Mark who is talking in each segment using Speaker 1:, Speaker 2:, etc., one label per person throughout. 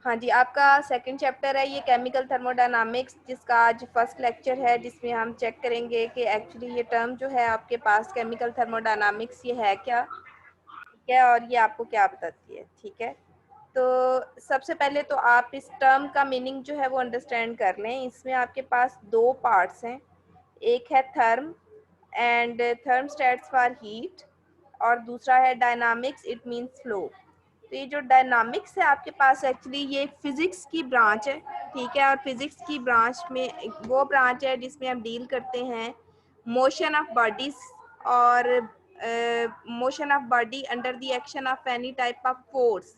Speaker 1: हाँ जी, आपका second chapter है ये केमिकल थर्मोडायनामिक्स, जिसका आज फर्स्ट लेक्चर है, जिसमें हम चेक करेंगे कि एक्चुअली ये टर्म जो है आपके पास केमिकल थर्मोडायनामिक्स ये है क्या, ठीक है, और ये आपको क्या बताती है। ठीक है, तो सबसे पहले तो आप इस टर्म का मीनिंग जो है वो अंडरस्टैंड कर लें। इसमें आपके पास दो पार्ट्स हैं, एक है therm and therm stands for heat, और दूसरा है डायनामिक्स, इट मीन्स फ्लो। तो ये जो डायनामिक्स है आपके पास एक्चुअली ये फिजिक्स की ब्रांच है, ठीक है, और फिजिक्स की ब्रांच में वो ब्रांच है जिसमें हम डील करते हैं मोशन ऑफ बॉडीज और motion of body under the action of any type of force,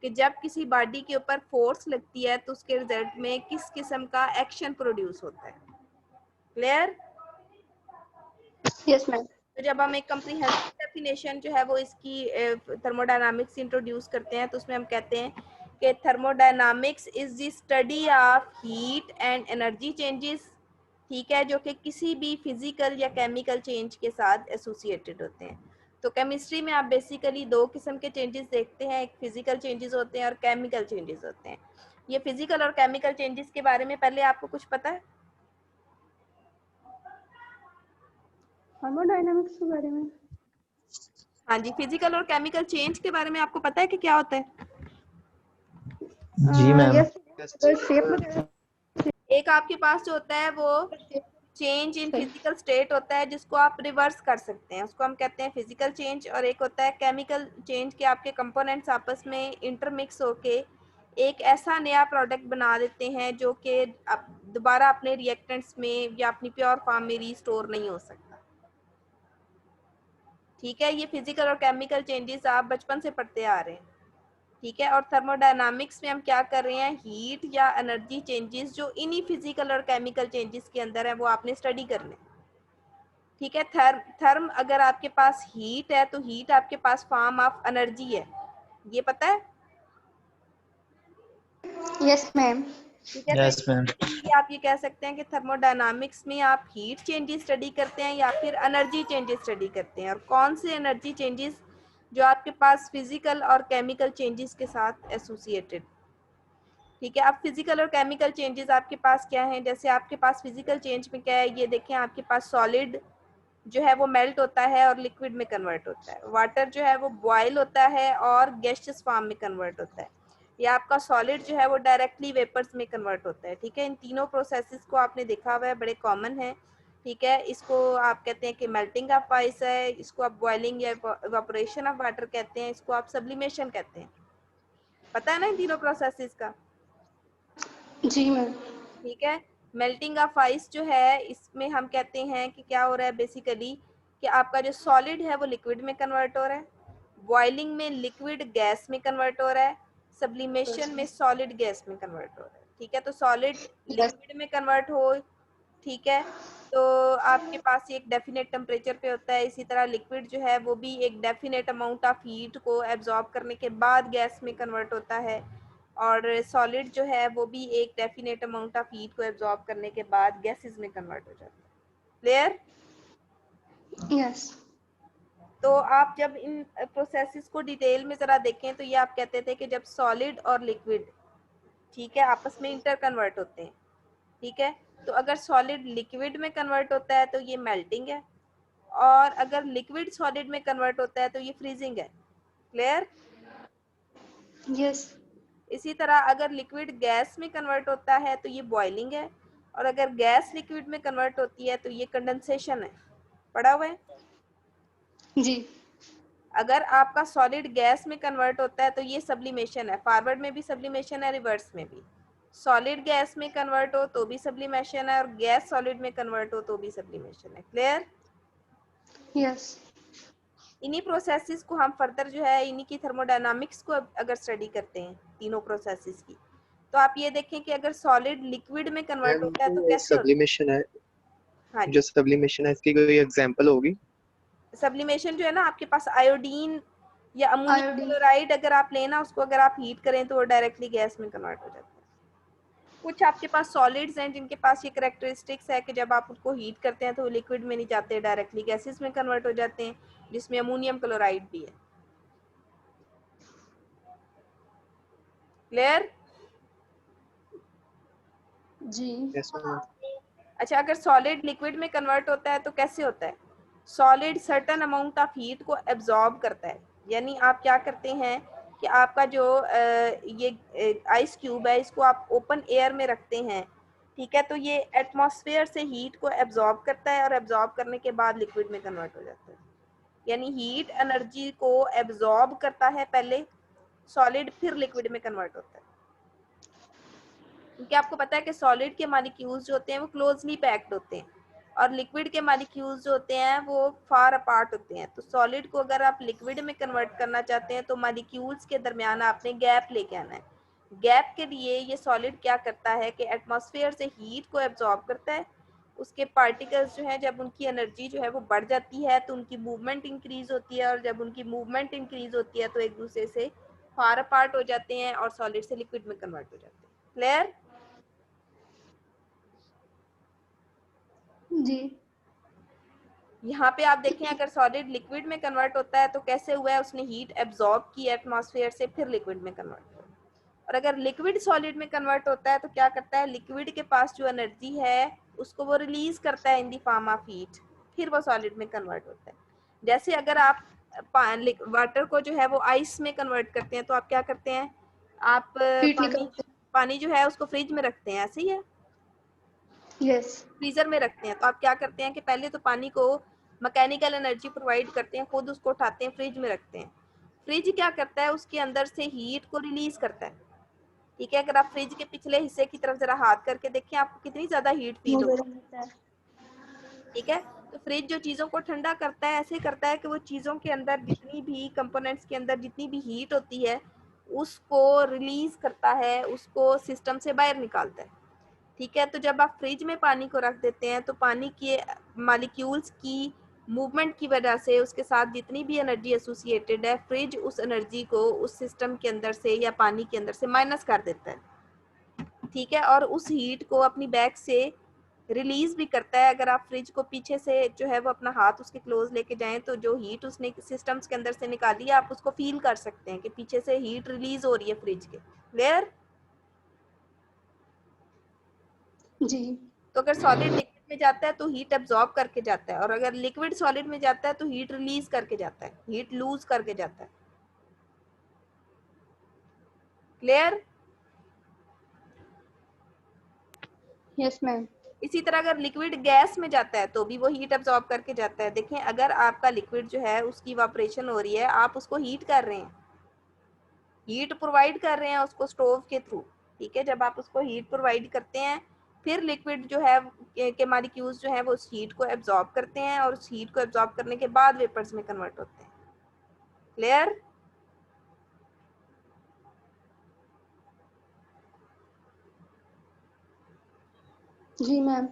Speaker 1: कि जब किसी बॉडी के ऊपर फोर्स लगती है तो उसके रिजल्ट में किस किस्म का एक्शन प्रोड्यूस होता है। क्लियर?
Speaker 2: Yes ma'am.
Speaker 1: तो जब हम एक कंप्रीहेंसिव डेफिनेशन जो है वो इसकी थर्मोडायनामिक्स इंट्रोड्यूस करते हैं तो उसमें हम कहते हैं कि thermodynamics is the study of heat and energy changes, ठीक है, जो कि किसी भी फिजिकल या केमिकल चेंज के साथ एसोसिएटेड होते हैं। तो केमिस्ट्री में आप बेसिकली दो किस्म के चेंजेस देखते हैं, एक फिजिकल चेंजेस होते हैं और केमिकल चेंजेस होते हैं। ये फिजिकल और केमिकल चेंजेस के बारे में पहले आपको कुछ पता है?
Speaker 2: थर्मोडायनामिक्स के बारे में?
Speaker 1: हाँ जी, फिजिकल और केमिकल चेंज के बारे में आपको पता है कि क्या होता है?
Speaker 3: जी मैम।
Speaker 2: यस, शेप वगैरह।
Speaker 1: एक आपके पास जो होता है वो चेंज इन फिजिकल स्टेट होता है, जिसको आप रिवर्स कर सकते हैं, उसको हम कहते हैं फिजिकल चेंज। और एक होता है केमिकल चेंज, के आपके कंपोनेंट्स आपस में इंटरमिक्स होके एक ऐसा नया प्रोडक्ट बना देते हैं जो कि दोबारा अपने रिएक्टेंट्स में या अपनी प्योर फॉर्म में रिस्टोर नहीं हो सकता। ठीक है, ये फिजिकल और केमिकल चेंजेस आप बचपन से पढ़ते आ रहे हैं। ठीक है, और थर्मोडायनामिक्स में हम क्या कर रहे हैं, हीट या एनर्जी चेंजेस जो इन्हीं फिजिकल और केमिकल चेंजेस के अंदर है वो आपने स्टडी करने। ठीक है, थर्म अगर आपके पास हीट है तो हीट आपके पास फॉर्म ऑफ एनर्जी है, ये पता है?
Speaker 2: Yes ma'am.
Speaker 1: ठीक है, तो
Speaker 3: यस मैम।
Speaker 1: इसलिए आप ये कह सकते हैं कि थर्मोडायनामिक्स में आप हीट चेंजेस स्टडी करते हैं या फिर एनर्जी चेंजेस स्टडी करते हैं, और कौन से एनर्जी चेंजेस जो आपके पास फिजिकल और केमिकल चेंजेस के साथ एसोसिएटेड। ठीक है, अब फिजिकल और केमिकल चेंजेस आपके पास क्या हैं, जैसे आपके पास फिजिकल चेंज में क्या है, ये देखें, आपके पास सॉलिड जो है वो मेल्ट होता है और लिक्विड में कन्वर्ट होता है, वाटर जो है वो बॉयल होता है और गैसियस फॉर्म में कन्वर्ट होता है, या आपका सॉलिड जो है वो डायरेक्टली वेपर्स में कन्वर्ट होता है। ठीक है, इन तीनों प्रोसेसेस को आपने देखा हुआ है, बड़े कॉमन है। ठीक है, इसको आप कहते हैं कि मेल्टिंग ऑफ आइस है, इसको आप बॉइलिंग या इवेपोरेशन ऑफ वाटर कहते हैं, इसको आप सब्लिमेशन कहते हैं। पता है ना इन तीनों प्रोसेसेस का?
Speaker 2: जी मैम।
Speaker 1: ठीक है, मेल्टिंग ऑफ आइस जो है इसमें हम कहते हैं कि क्या हो रहा है बेसिकली, कि आपका जो सॉलिड है वो लिक्विड में कन्वर्ट हो रहा है, बॉइलिंग में लिक्विड गैस में कन्वर्ट हो रहा है, सब्लिमेशन में सॉलिड गैस में कन्वर्ट हो रहा है। ठीक है, तो सॉलिड
Speaker 2: यस।
Speaker 1: लिक्विड में कन्वर्ट हो, ठीक है, तो आपके पास एक डेफिनेट टेम्परेचर पे होता है, इसी तरह लिक्विड जो है वो भी एक डेफिनेट अमाउंट ऑफ हीट को एब्जॉर्ब करने के बाद गैस में कन्वर्ट होता है, और सॉलिड जो है वो भी एक डेफिनेट अमाउंट ऑफ हीट को एब्जॉर्ब करने के बाद गैसेस में कन्वर्ट हो जाता है। क्लियर?
Speaker 2: यस।
Speaker 1: तो आप जब इन प्रोसेसेस को डिटेल में ज़रा देखें तो ये आप कहते थे कि जब सॉलिड और लिक्विड, ठीक है, आपस में इंटर कन्वर्ट होते हैं, ठीक है, तो अगर सॉलिड लिक्विड में कन्वर्ट होता है तो ये मेल्टिंग है, और अगर लिक्विड सॉलिड में कन्वर्ट होता है तो ये फ्रीजिंग है। क्लियर?
Speaker 2: यस।
Speaker 1: इसी तरह अगर लिक्विड गैस में कन्वर्ट होता है तो ये बॉइलिंग है, और अगर गैस लिक्विड में कन्वर्ट होती है तो ये कंडेंसेशन है। पढ़ा हुआ है?
Speaker 2: जी।
Speaker 1: अगर आपका सॉलिड गैस में कन्वर्ट होता है तो ये सब्लिमेशन है, फॉरवर्ड में भी सब्लिमेशन है, रिवर्स में भी। सॉलिड गैस में कन्वर्ट हो तो भी सब्लिमेशन है, और गैस सॉलिड में कन्वर्ट हो तो भी सब्लिमेशन है। क्लियर?
Speaker 2: यस।
Speaker 1: इन्हीं प्रोसेसेस को हम फर्दर जो है इन्हीं की थर्मोडायनामिक्स को अगर स्टडी करते हैं तीनों प्रोसेसेस की, तो आप ये देखें कि अगर सॉलिड लिक्विड में कन्वर्ट होता है तो कैसे होता
Speaker 3: सब्लिमेशन है,
Speaker 1: है। हाँ
Speaker 3: जो
Speaker 1: जी,
Speaker 3: सब्लिमेशन है इसकी कोई एग्जांपल होगी?
Speaker 1: सब्लिमेशन जो है ना, आपके पास आयोडीन या अमोनियम
Speaker 2: आयोडीन।
Speaker 1: क्लोराइड अगर आप लेना उसको, अगर आप हीट करें तो वो डायरेक्टली गैस में कन्वर्ट हो जाता है। कुछ आपके पास सॉलिड्स हैं जिनके पास ये करेक्टरिस्टिक्स है कि जब आप उसको हीट करते हैं तो वो लिक्विड में नहीं जाते, डायरेक्टली गैसेस में कन्वर्ट हो जाते हैं, जिसमें अमोनियम क्लोराइड भी है। क्लियर?
Speaker 2: जी।
Speaker 3: Yes ma'am.
Speaker 1: अच्छा, अगर सॉलिड लिक्विड में कन्वर्ट होता है तो कैसे होता है? Solid certain amount of heat को एब्जॉर्ब करता है, यानी आप क्या करते हैं कि आपका जो ये आइस क्यूब है इसको आप ओपन एयर में रखते हैं, ठीक है, तो ये एटमॉस्फेयर से हीट को एब्जॉर्ब करता है और एब्जॉर्ब करने के बाद लिक्विड में कन्वर्ट हो जाता है। यानी हीट एनर्जी को एब्जॉर्ब करता है पहले सॉलिड, फिर लिक्विड में कन्वर्ट होता है। क्योंकि आपको पता है कि सॉलिड के मॉलिक्यूल्स जो होते हैं वो क्लोजली पैक्ड होते हैं और लिक्विड के मॉलिक्यूल्स जो होते हैं वो फार अपार्ट होते हैं। तो सॉलिड को अगर आप लिक्विड में कन्वर्ट करना चाहते हैं तो मॉलिक्यूल्स के दरमियान आपने गैप लेके आना है। गैप के लिए ये सॉलिड क्या करता है कि एटमॉस्फेयर से हीट को एब्जॉर्ब करता है, उसके पार्टिकल्स जो हैं जब उनकी एनर्जी जो है वो बढ़ जाती है तो उनकी मूवमेंट इंक्रीज होती है, और जब उनकी मूवमेंट इंक्रीज होती है तो एक दूसरे से फार अपार्ट हो जाते हैं और सॉलिड से लिक्विड में कन्वर्ट हो जाते हैं। क्लियर?
Speaker 2: जी।
Speaker 1: यहाँ पे आप देखें, अगर सॉलिड लिक्विड में कन्वर्ट होता है तो कैसे हुआ है, उसने हीट एब्जॉर्ब की एटमॉस्फेयर से, फिर लिक्विड में कन्वर्ट हुआ। और अगर लिक्विड सॉलिड में कन्वर्ट होता है तो क्या करता है, लिक्विड के पास जो एनर्जी है उसको वो रिलीज करता है इन दी फॉर्म ऑफ हीट, फिर वो सॉलिड में कन्वर्ट होता है। जैसे अगर आप वाटर को जो है वो आइस में कन्वर्ट करते हैं तो आप क्या करते हैं, आप
Speaker 2: हीट
Speaker 1: पानी
Speaker 2: निकलते।
Speaker 1: पानी जो है उसको फ्रिज में रखते हैं, ऐसे ही है,
Speaker 2: यस।
Speaker 1: फ्रीजर में रखते हैं। तो आप क्या करते हैं कि पहले तो पानी को मैकेनिकल एनर्जी प्रोवाइड करते हैं, खुद उसको उठाते हैं, फ्रिज में रखते हैं। फ्रिज क्या करता है, उसके अंदर से हीट को रिलीज करता है, ठीक है। अगर आप फ्रिज के पिछले हिस्से की तरफ जरा हाथ करके देखें, आपको कितनी ज्यादा हीट फील
Speaker 2: वो
Speaker 1: होगी,
Speaker 2: गर्म होता है।
Speaker 1: ठीक है। तो फ्रिज जो चीजों को ठंडा करता है, ऐसे करता है कि वो चीजों के अंदर जितनी भी कंपोनेंट्स के अंदर जितनी भी हीट होती है उसको रिलीज करता है, उसको सिस्टम से बाहर निकालता है, ठीक है। तो जब आप फ्रिज में पानी को रख देते हैं तो पानी के मॉलिक्यूल्स की मूवमेंट की वजह से उसके साथ जितनी भी एनर्जी एसोसिएटेड है, फ्रिज उस एनर्जी को उस सिस्टम के अंदर से या पानी के अंदर से माइनस कर देता है, ठीक है, और उस हीट को अपनी बैक से रिलीज भी करता है। अगर आप फ्रिज को पीछे से जो है वो अपना हाथ उसके क्लोज लेके जाएं तो जो हीट उसने सिस्टम्स के अंदर से निकाली है आप उसको फील कर सकते हैं कि पीछे से हीट रिलीज हो रही है फ्रिज के। क्लियर?
Speaker 2: जी।
Speaker 1: तो अगर सॉलिड लिक्विड में जाता है तो हीट एब्जॉर्ब करके जाता है, और अगर लिक्विड सॉलिड में जाता है तो हीट रिलीज करके जाता है, हीट लूज करके जाता है। क्लियर?
Speaker 2: Yes ma'am.
Speaker 1: इसी तरह अगर लिक्विड गैस में जाता है तो भी वो हीट एब्जॉर्ब करके जाता है। देखें, अगर आपका लिक्विड जो है उसकी इवापोरेशन हो रही है, आप उसको हीट कर रहे हैं, हीट प्रोवाइड कर रहे हैं उसको स्टोव के थ्रू, ठीक है। जब आप उसको हीट प्रोवाइड करते हैं फिर लिक्विड जो है के मॉलिक्यूल्स जो है वो उस हीट को एब्जॉर्ब करते हैं और उस हीट को एब्जॉर्ब करने के बाद वेपर्स में कन्वर्ट होते हैं। क्लियर?
Speaker 2: जी मैम।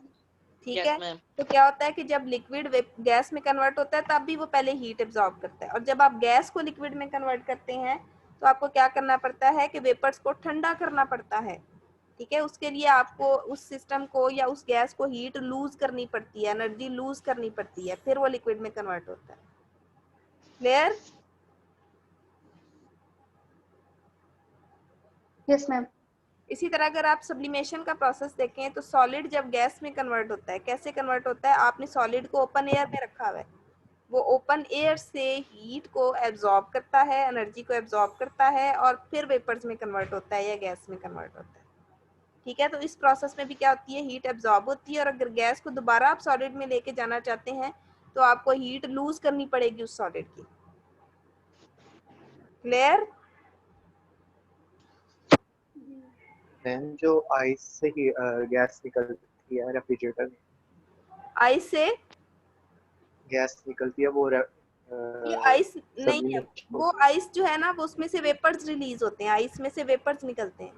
Speaker 1: ठीक है। तो क्या होता है कि जब लिक्विड गैस में कन्वर्ट होता है तब भी वो पहले हीट एब्जॉर्ब करता है, और जब आप गैस को लिक्विड में कन्वर्ट करते हैं तो आपको क्या करना पड़ता है कि वेपर्स को ठंडा करना पड़ता है, ठीक है। उसके लिए आपको उस सिस्टम को या उस गैस को हीट लूज करनी पड़ती है, एनर्जी लूज करनी पड़ती है, फिर वो लिक्विड में कन्वर्ट होता है। क्लियर?
Speaker 2: Yes ma'am.
Speaker 1: इसी तरह अगर आप सब्लिमेशन का प्रोसेस देखें तो सॉलिड जब गैस में कन्वर्ट होता है, कैसे कन्वर्ट होता है, आपने सॉलिड को ओपन एयर में रखा हुआ है, वो ओपन एयर से हीट को एब्जॉर्ब करता है, एनर्जी को एब्जॉर्ब करता है और फिर वेपर्स में कन्वर्ट होता है या गैस में कन्वर्ट होता है, ठीक है। तो इस प्रोसेस में भी क्या होती है, हीट एब्जॉर्ब होती है, और अगर गैस को दोबारा आप सॉलिड में लेके जाना चाहते हैं तो आपको हीट लूज करनी पड़ेगी उस सॉलिड की। क्लियर?
Speaker 3: मैम जो आइस से ही गैस निकलती है रेफ्रिजरेटर में,
Speaker 1: आइस से
Speaker 3: गैस निकलती है वो
Speaker 1: ये आइस नहीं है,
Speaker 3: सब्लिमेशन।
Speaker 1: वो आइस जो है ना वो उसमें से वेपर्स रिलीज होते हैं, आइस में से वेपर्स निकलते हैं,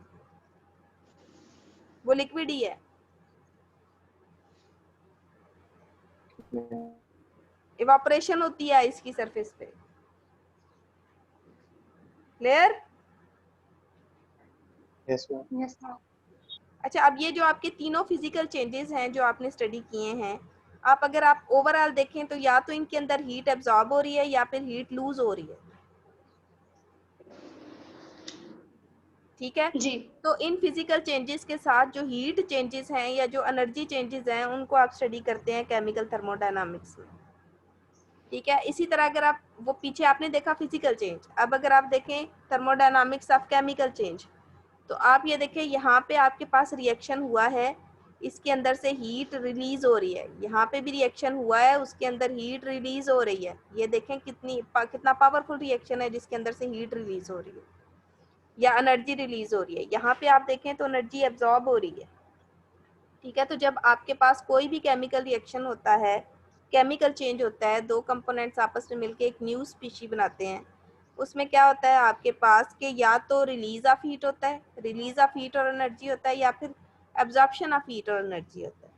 Speaker 1: वो लिक्विड ही है। इवापोरेशन होती है आइस की सरफेस पे। Clear?
Speaker 3: Yes ma'am.
Speaker 2: Yes ma'am.
Speaker 1: अच्छा, अब ये जो आपके तीनों फिजिकल चेंजेस हैं जो आपने स्टडी किए हैं, आप अगर आप ओवरऑल देखें तो या तो इनके अंदर हीट एब्जॉर्ब हो रही है या फिर हीट लूज हो रही है, ठीक है।
Speaker 2: जी
Speaker 1: तो इन फिजिकल चेंजेस के साथ जो हीट चेंजेस हैं या जो एनर्जी चेंजेस हैं उनको आप स्टडी करते हैं केमिकल थर्मोडायनामिक्स में। ठीक है। इसी तरह अगर आप वो पीछे आपने देखा फिजिकल चेंज, अब अगर आप देखें थर्मोडायनामिक्स ऑफ केमिकल चेंज, तो आप ये देखें यहाँ पे आपके पास रिएक्शन हुआ है, इसके अंदर से हीट रिलीज हो रही है, यहाँ पे भी रिएक्शन हुआ है, उसके अंदर हीट रिलीज हो रही है। ये देखें कितना पावरफुल रिएक्शन है जिसके अंदर से हीट रिलीज हो रही है या एनर्जी रिलीज हो रही है। यहाँ पे आप देखें तो एनर्जी एब्जॉर्ब हो रही है। ठीक है। तो जब आपके पास कोई भी केमिकल रिएक्शन होता है, केमिकल चेंज होता है, दो कंपोनेंट्स आपस में मिलकर एक न्यू स्पीशी बनाते हैं, उसमें क्या होता है आपके पास कि या तो रिलीज ऑफ हीट होता है, रिलीज ऑफ हीट और एनर्जी होता है, या फिर एब्जॉर्प्शन ऑफ हीट और एनर्जी होता है।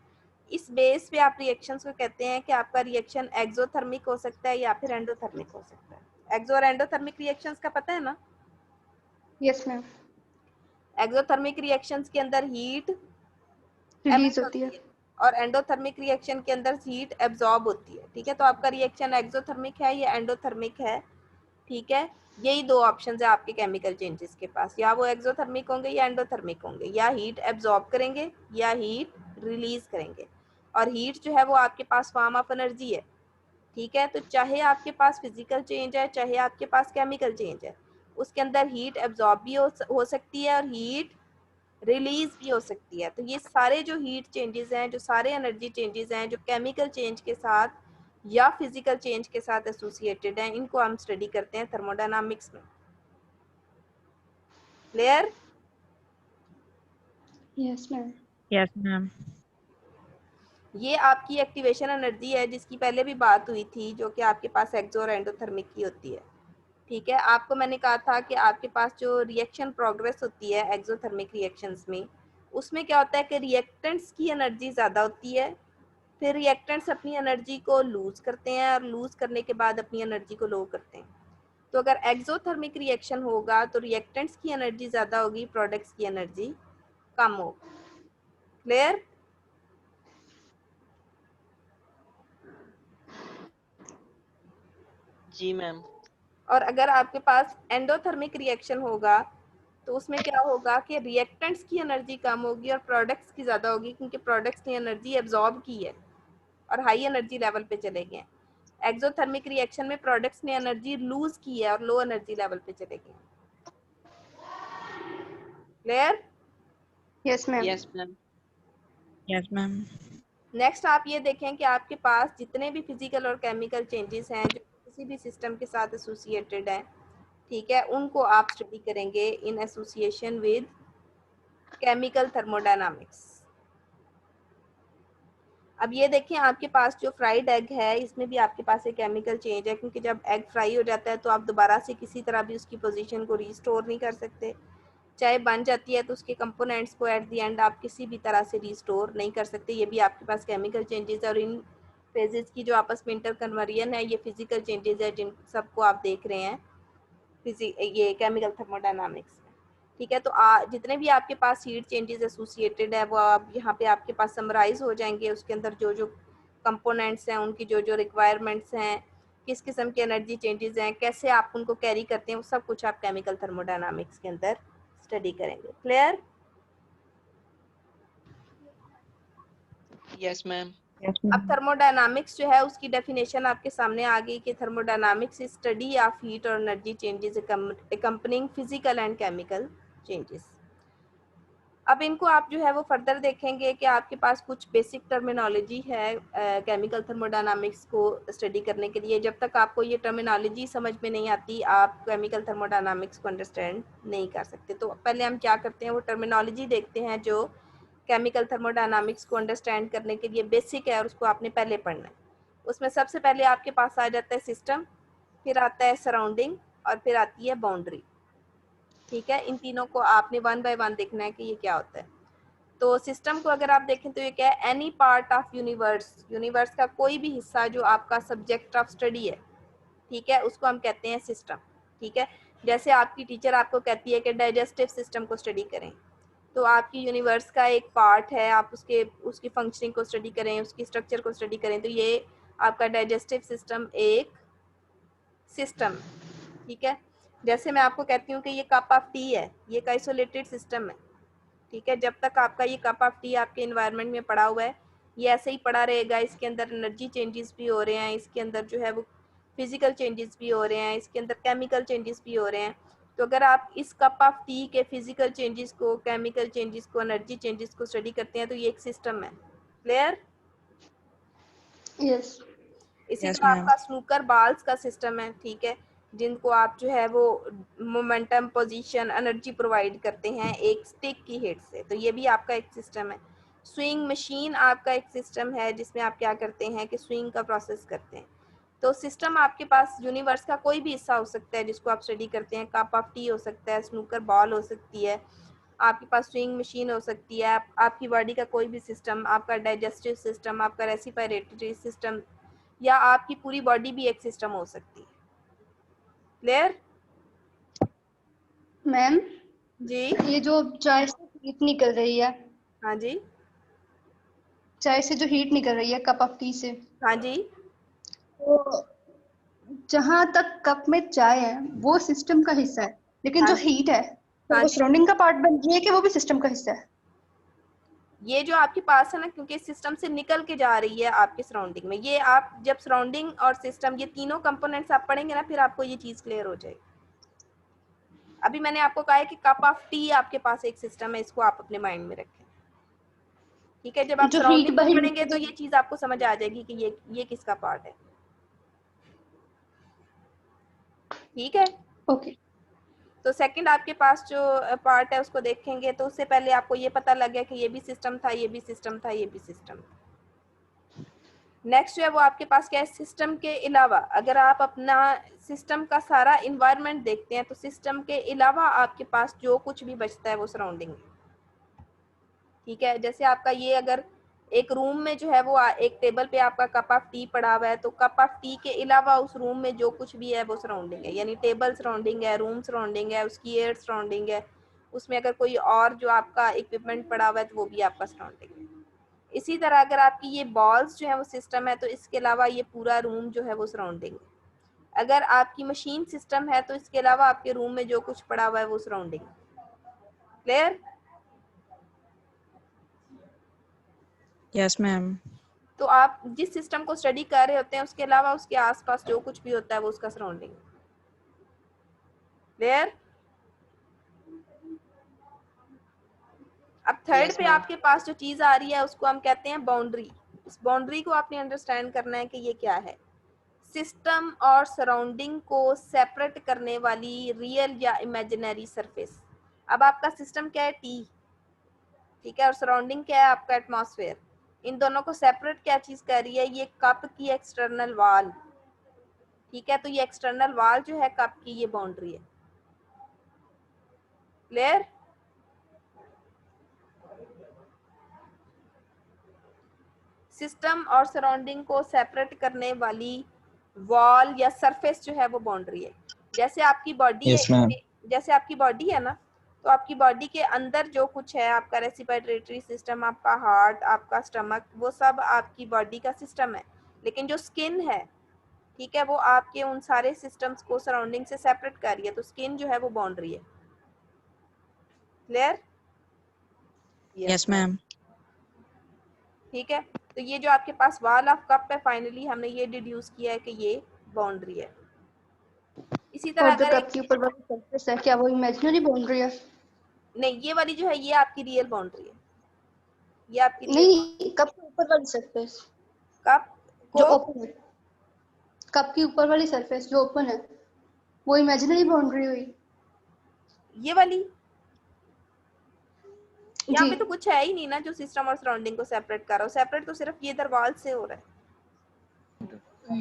Speaker 1: इस बेस पे आप रिएक्शंस को कहते हैं कि आपका रिएक्शन एक्सोथर्मिक हो सकता है या फिर एंडोथर्मिक हो सकता है। एक्सो और एंडोथर्मिक रिएक्शंस का पता है ना?
Speaker 2: Yes ma'am.
Speaker 1: एक्सोथर्मिक रिएक्शंस के अंदर हीट
Speaker 2: रिलीज
Speaker 1: एमिट
Speaker 2: होती है।
Speaker 1: होती है और एंडोथर्मिक रिएक्शन के अंदर हीट एब्जॉर्ब होती है। ठीक है। तो आपका रिएक्शन एक्सोथर्मिक है या एंडोथर्मिक है। ठीक है। यही दो ऑप्शन है आपके केमिकल चेंजेस के पास, या वो एक्सोथर्मिक होंगे या एंडोथर्मिक होंगे, या हीट एब्जॉर्ब करेंगे या हीट रिलीज करेंगे। और हीट जो है वो आपके पास फॉर्म ऑफ एनर्जी है। ठीक है। तो चाहे आपके पास फिजिकल चेंज है चाहे आपके पास केमिकल चेंज है, उसके अंदर हीट एब्जॉर्ब भी हो सकती है और हीट रिलीज भी हो सकती है। तो ये सारे जो हीट चेंजेस हैं, जो सारे एनर्जी चेंजेस हैं जो केमिकल चेंज के साथ या फिजिकल चेंज के साथ एसोसिएटेड हैं, इनको हम स्टडी करते हैं थर्मोडायनामिक्स में। Clear?
Speaker 2: Yes ma'am.
Speaker 4: Yes ma'am.
Speaker 1: ये आपकी एक्टिवेशन एनर्जी है जिसकी पहले भी बात हुई थी, जो कि आपके पास एक्सो और एंडोथर्मिक की होती है। ठीक है। आपको मैंने कहा था कि आपके पास जो रिएक्शन प्रोग्रेस होती है एक्सोथर्मिक रिएक्शंस में, उसमें क्या होता है कि रिएक्टेंट्स की एनर्जी ज़्यादा होती है, फिर रिएक्टेंट्स अपनी एनर्जी को लूज करते हैं और लूज करने के बाद अपनी एनर्जी को लो करते हैं। तो अगर एक्सोथर्मिक रिएक्शन होगा तो रिएक्टेंट्स की एनर्जी ज़्यादा होगी, प्रोडक्ट्स की एनर्जी कम होगी। क्लियर?
Speaker 5: जी मैम।
Speaker 1: और अगर आपके पास एंडोथर्मिक रिएक्शन होगा तो उसमें क्या होगा कि रिएक्टेंट्स की एनर्जी कम होगी और प्रोडक्ट्स की ज़्यादा होगी, क्योंकि प्रोडक्ट्स ने एनर्जी एब्जॉर्ब की है और हाई एनर्जी लेवल पे चले गए। एक्सोथर्मिक रिएक्शन में प्रोडक्ट्स ने एनर्जी लूज की है और लो एनर्जी लेवल पे चले गए। Clear?
Speaker 2: Yes ma'am.
Speaker 5: Yes ma'am.
Speaker 4: Yes ma'am.
Speaker 1: Next आप ये देखें कि आपके पास जितने भी फिजिकल और केमिकल चेंजेस हैं जो किसी भी सिस्टम के साथ एसोसिएटेड हैं, ठीक है, उनको आप स्टडी करेंगे in association with chemical thermodynamics. अब ये देखें आपके पास जो फ्राइड एग है, इसमें भी आपके पास एक केमिकल चेंज है, क्योंकि जब एग फ्राई हो जाता है तो आप दोबारा से किसी तरह भी उसकी पोजीशन को रीस्टोर नहीं कर सकते। चाहे बन जाती है तो उसके कंपोनेंट्स को एट द एंड आप किसी भी तरह से रीस्टोर नहीं कर सकते। ये भी आपके पास केमिकल चेंजेस है और इन फेजेस की जो आपस में इंटर कन्वर्जन है ये फिजिकल चेंजेस है जिन सबको आप देख रहे हैं ये केमिकल थर्मोडायनामिक्स में। ठीक है। तो जितने भी आपके पास हीट चेंजेस एसोसिएटेड है वो आप यहाँ पे आपके पास समराइज हो जाएंगे, उसके अंदर जो जो कंपोनेंट्स हैं उनकी जो जो रिक्वायरमेंट्स हैं, किस किस्म के एनर्जी चेंजेस हैं, कैसे आप उनको कैरी करते हैं, वो सब कुछ आप केमिकल थर्मोडायनामिक्स के अंदर स्टडी करेंगे। क्लियर?
Speaker 5: Yes ma'am.
Speaker 4: यस
Speaker 1: अब
Speaker 4: मैम।
Speaker 1: थर्मोडायनामिक्स जो है उसकी डेफिनेशन आपके सामने आ गई कि thermodynamics is study of heat और energy changes accompanying physical and chemical changes. अब इनको आप जो है वो फर्दर देखेंगे कि आपके पास कुछ बेसिक टर्मिनोलॉजी है केमिकल थर्मोडायनामिक्स को स्टडी करने के लिए। जब तक आपको ये टर्मिनोलॉजी समझ में नहीं आती आप केमिकल थर्मोडायनामिक्स को अंडरस्टैंड नहीं कर सकते। तो पहले हम क्या करते हैं, वो टर्मिनोलॉजी देखते हैं जो केमिकल थर्मोडायनामिक्स को अंडरस्टैंड करने के लिए बेसिक है और उसको आपने पहले पढ़ना है। उसमें सबसे पहले आपके पास आ जाता है सिस्टम, फिर आता है सराउंडिंग और फिर आती है बाउंड्री। ठीक है। इन तीनों को आपने वन बाय वन देखना है कि ये क्या होता है। तो सिस्टम को अगर आप देखें तो ये क्या है, any part of universe, universe का कोई भी हिस्सा जो आपका सब्जेक्ट ऑफ स्टडी है, ठीक है, उसको हम कहते हैं सिस्टम। ठीक है। जैसे आपकी टीचर आपको कहती है कि डाइजेस्टिव सिस्टम को स्टडी करें, तो आपकी यूनिवर्स का एक पार्ट है, आप उसकी फंक्शनिंग को स्टडी करें, उसकी स्ट्रक्चर को स्टडी करें, तो ये आपका डाइजेस्टिव सिस्टम एक सिस्टम। ठीक है। जैसे मैं आपको कहती हूँ कि ये कप ऑफ टी है, ये एक आइसोलेटेड सिस्टम है, ठीक है। जब तक आपका ये कप ऑफ टी आपके इन्वायरमेंट में पड़ा हुआ है, ये ऐसे ही पड़ा रहेगा। इसके अंदर एनर्जी चेंजेस भी हो रहे हैं, इसके अंदर जो है वो फिजिकल चेंजेस भी हो रहे हैं, इसके अंदर केमिकल चेंजेस भी हो रहे हैं। तो अगर आप इस कप ऑफ टी के फिजिकल चेंजेस को, केमिकल चेंजेस को, एनर्जी चेंजेस को स्टडी करते हैं तो ये एक सिस्टम है। क्लियर?
Speaker 2: यस।
Speaker 1: इसी
Speaker 4: Yes,
Speaker 1: तरह
Speaker 4: ma'am.
Speaker 1: आपका स्नूकर बाल्स का सिस्टम है, ठीक है, जिनको आप जो है वो मोमेंटम, पोजीशन, एनर्जी प्रोवाइड करते हैं एक स्टिक की हेड से, तो ये भी आपका एक सिस्टम है। स्विंग मशीन आपका एक सिस्टम है जिसमें आप क्या करते हैं कि स्विंग का प्रोसेस करते हैं। तो सिस्टम आपके पास यूनिवर्स का कोई भी हिस्सा हो सकता है जिसको आप स्टडी करते हैं। कप ऑफ टी हो सकता है, स्नूकर बॉल हो सकती है, आपके पास स्विंग मशीन हो सकती है, आपकी बॉडी का कोई भी सिस्टम, आपका डाइजेस्टिव सिस्टम, आपका रेस्पिरेटरी सिस्टम, या आपकी पूरी बॉडी भी एक सिस्टम हो सकती है। क्लियर?
Speaker 2: मैम,
Speaker 1: जी
Speaker 2: ये जो चाय से हीट निकल रही है,
Speaker 1: हाँ जी,
Speaker 2: चाय से जो हीट निकल रही है कप ऑफ टी से,
Speaker 1: हाँ जी,
Speaker 2: तो जहां तक कप में चाय है वो सिस्टम का हिस्सा है, लेकिन
Speaker 1: हाँ
Speaker 2: जो
Speaker 1: जी,
Speaker 2: हीट है तो
Speaker 1: हाँ
Speaker 2: वो
Speaker 1: जी।
Speaker 2: सराउंडिंग का पार्ट बन रही है कि वो भी सिस्टम का हिस्सा है?
Speaker 1: ये जो आपके पास है ना, क्योंकि सिस्टम से निकल के जा रही है आपके सराउंडिंग में, ये आप जब सराउंडिंग और सिस्टम ये तीनों कंपोनेंट्स आप पढ़ेंगे ना, फिर आपको ये चीज क्लियर हो जाएगी। अभी मैंने आपको कहा है कि कप ऑफ टी आपके पास एक सिस्टम है, इसको आप अपने माइंड में रखें, ठीक है। जब आप
Speaker 2: जो हीट
Speaker 1: सराउंडिंग को
Speaker 2: बाहर
Speaker 1: पढ़ेंगे तो
Speaker 2: निकल
Speaker 1: ये चीज आपको समझ आ जाएगी कि ये किसका पार्ट है, ठीक है।
Speaker 2: ओके।
Speaker 1: तो सेकंड आपके पास जो पार्ट है उसको देखेंगे, तो उससे पहले आपको ये पता लग गया कि ये भी सिस्टम था, ये भी सिस्टम था, ये भी सिस्टम था। नेक्स्ट जो है वो आपके पास क्या है, सिस्टम के अलावा अगर आप अपना सिस्टम का सारा इन्वायरमेंट देखते हैं तो सिस्टम के अलावा आपके पास जो कुछ भी बचता है वो सराउंडिंग है, ठीक है। जैसे आपका ये अगर एक रूम में जो है वो एक टेबल पे आपका कप ऑफ टी पड़ा हुआ है, तो कप ऑफ टी के अलावा उस रूम में जो कुछ भी है वो सराउंडिंग है, यानी टेबल सराउंडिंग है, रूम सराउंडिंग है, उसकी एयर सराउंडिंग है, उसमें अगर कोई और जो आपका इक्विपमेंट पड़ा हुआ है तो वो भी आपका सराउंडिंग है। इसी तरह अगर आपकी ये बॉल्स जो है वो सिस्टम है, तो इसके अलावा ये पूरा रूम जो है वो सराउंडिंग है। अगर आपकी मशीन सिस्टम है तो इसके अलावा आपके रूम में जो कुछ पड़ा हुआ है वो सराउंडिंग है। क्लियर?
Speaker 4: Yes, ma'am.
Speaker 1: तो आप जिस सिस्टम को स्टडी कर रहे होते हैं उसके अलावा उसके आसपास जो कुछ भी होता है वो उसका सराउंडिंग है। क्लियर? अब थर्ड
Speaker 3: Yes,
Speaker 1: पे
Speaker 3: ma'am.
Speaker 1: आपके पास जो चीज आ रही है उसको हम कहते हैं बाउंड्री। इस बाउंड्री को आपने अंडरस्टैंड करना है कि ये क्या है। सिस्टम और सराउंडिंग को सेपरेट करने वाली रियल या इमेजिनरी सरफेस। अब आपका सिस्टम क्या है, टी, ठीक है, और सराउंडिंग क्या है आपका एटमॉस्फेयर। इन दोनों को सेपरेट क्या चीज कर रही है, ये कप की एक्सटर्नल वॉल, ठीक है। तो ये एक्सटर्नल वॉल जो है कप की, ये बाउंड्री है। क्लियर? सिस्टम और सराउंडिंग को सेपरेट करने वाली वॉल या सरफेस जो है वो बाउंड्री है। जैसे आपकी बॉडी है,
Speaker 5: Yes, ma'am.
Speaker 1: जैसे आपकी बॉडी है ना, तो आपकी बॉडी के अंदर जो कुछ है, आपका रेस्पिरेटरी सिस्टम, आपका हार्ट, आपका स्टमक, वो सब आपकी बॉडी का सिस्टम है। लेकिन जो स्किन है, ठीक है, वो आपके उन सारे सिस्टम्स को सराउंडिंग से सेपरेट कर रही है, तो स्किन जो है वो बाउंड्री है। क्लियर?
Speaker 4: Yes, ma'am.
Speaker 1: ठीक है। तो ये जो आपके पास वॉल ऑफ कप है, फाइनली हमने ये डिड्यूस किया है कि ये बाउंड्री है। इसी तरह
Speaker 2: और जो
Speaker 1: अगर
Speaker 2: कप के ऊपर वाली सरफेस है, क्या वो इमेजिनरी बाउंड्री है?
Speaker 1: नहीं, ये वाली जो है ये आपकी रियल बाउंड्री है, ये आपकी रियल।
Speaker 2: नहीं, कप के ऊपर वाली सरफेस
Speaker 1: कप
Speaker 2: जो
Speaker 1: को,
Speaker 2: ओपन है, कप की ऊपर वाली सरफेस जो ओपन है, वो इमेजिनरी बाउंड्री हुई?
Speaker 1: ये वाली, यहाँ
Speaker 2: जी।
Speaker 1: पे तो कुछ है ही नहीं ना जो सिस्टम और सराउंडिंग को सेपरेट कर रहा हो। सेपरेट तो सिर्फ ये दरवाल से हो रहा है।